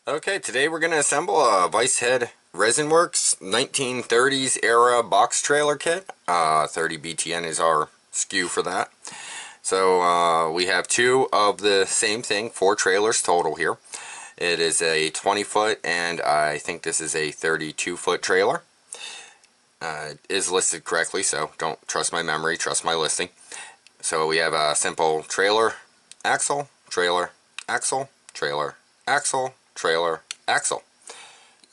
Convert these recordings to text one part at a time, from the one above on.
Okay, today we're going to assemble a Vicehead Resinworks 1930s era box trailer kit. 30 BTN is our SKU for that. So we have two of the same thing, 4 trailers total here. It is a 20 foot and I think this is a 32 foot trailer. It is listed correctly, so don't trust my memory, trust my listing. So we have a simple trailer, axle, trailer, axle, trailer, axle, trailer, axle.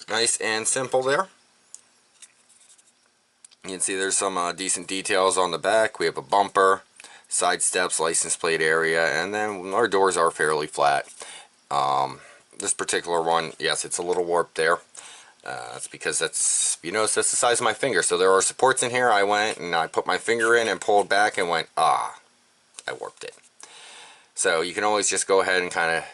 Nice and simple there. You can see there's some decent details on the back. We have a bumper, side steps, license plate area, and then our doors are fairly flat. This particular one, yes, it's a little warped there. That's because that's, you notice that's the size of my finger. So there are supports in here. I went and I put my finger in and pulled back and went, I warped it. So you can always just go ahead and kind of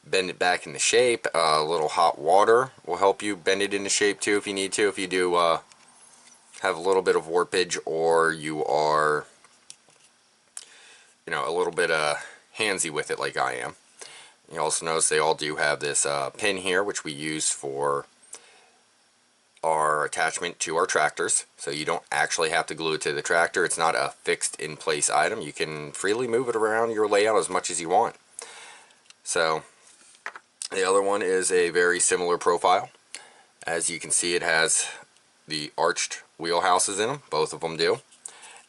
bend it back into shape. A little hot water will help you bend it into shape too if you need to. If you do have a little bit of warpage, or you are, a little bit handsy with it like I am. You also notice they all do have this pin here, which we use for our attachment to our tractors. So you don't actually have to glue it to the tractor. It's not a fixed in place item. You can freely move it around your layout as much as you want. So the other one is a very similar profile. As you can see, it has the arched wheelhouses in them. Both of them do.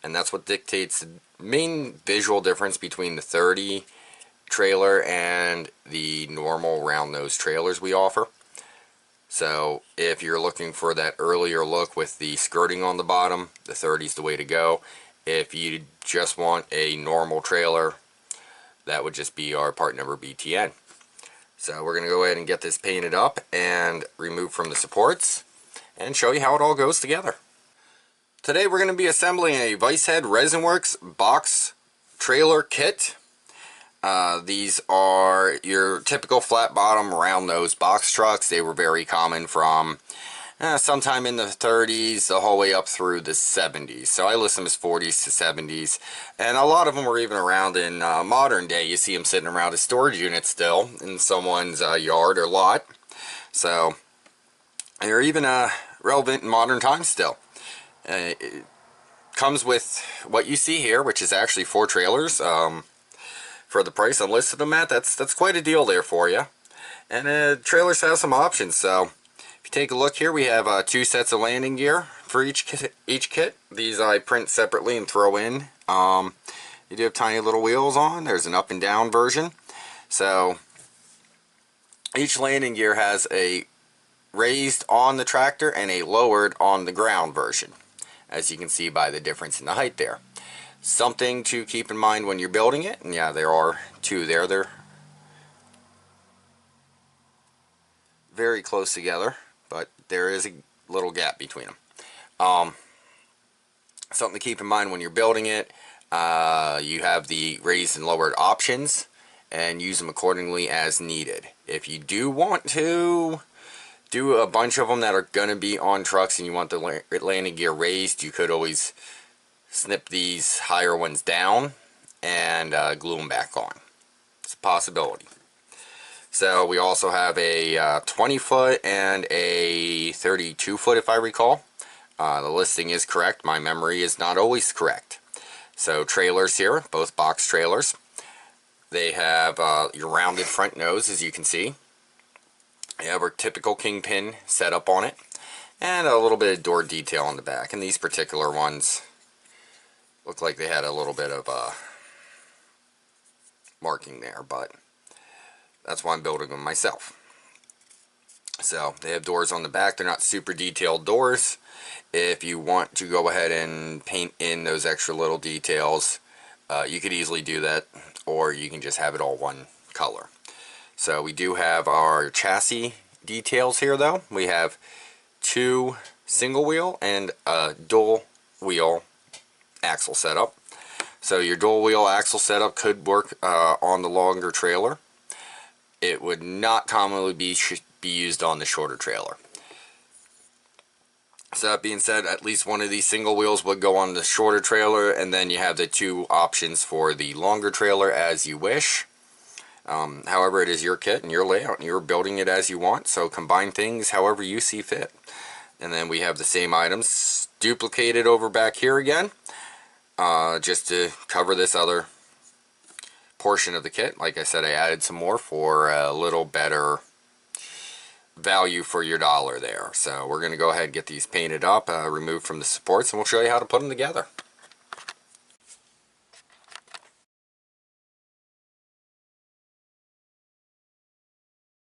And that's what dictates the main visual difference between the 30 trailer and the normal round nose trailers we offer. So if you're looking for that earlier look with the skirting on the bottom, the 30 is the way to go. If you just want a normal trailer, that would just be our part number BTN. So we're going to go ahead and get this painted up and remove from the supports and show you how it all goes together. Today we're going to be assembling a Vicehead Resinworks box trailer kit. These are your typical flat bottom round nose box trucks. They were very common from sometime in the 30s the whole way up through the 70s. So I list them as 40s to 70s, and a lot of them were even around in modern day. You see them sitting around as storage units still in someone's yard or lot. So they're even relevant in modern times still. It comes with what you see here, which is actually 4 trailers. For the price I listed them at, that's quite a deal there for you. And trailers have some options. So if you take a look here, we have 2 sets of landing gear for each kit. These I print separately and throw in. You do have tiny little wheels on. There's an up and down version. So each landing gear has a raised on the tractor and a lowered on the ground version, as you can see by the difference in the height there. Something to keep in mind when you're building it, and yeah, there are 2 there. They're very close together, but there is a little gap between them. Something to keep in mind when you're building it, you have the raised and lowered options, and use them accordingly as needed. If you do want to do a bunch of them that are going to be on trucks and you want the landing gear raised, you could always snip these higher ones down and glue them back on. It's a possibility. So we also have a 20 foot and a 32 foot if I recall. The listing is correct. My memory is not always correct. So trailers here, both box trailers. They have your rounded front nose, as you can see. You have our typical kingpin setup on it, and a little bit of door detail on the back. And these particular ones look like they had a little bit of marking there, but that's why I'm building them myself. So they have doors on the back. They're not super detailed doors. If you want to go ahead and paint in those extra little details, you could easily do that, or you can just have it all one color. So we do have our chassis details here though. We have 2 single wheel and a dual wheel axle setup. So your dual wheel axle setup could work on the longer trailer. It would not commonly be used on the shorter trailer. So that being said, at least one of these single wheels would go on the shorter trailer, and then you have the 2 options for the longer trailer as you wish. However, it is your kit and your layout, and you're building it as you want, so combine things however you see fit. And then we have the same items duplicated over back here again, just to cover this other portion of the kit. Like I said, I added some more for a little better value for your dollar there. So we're going to go ahead and get these painted up, removed from the supports, and we'll show you how to put them together.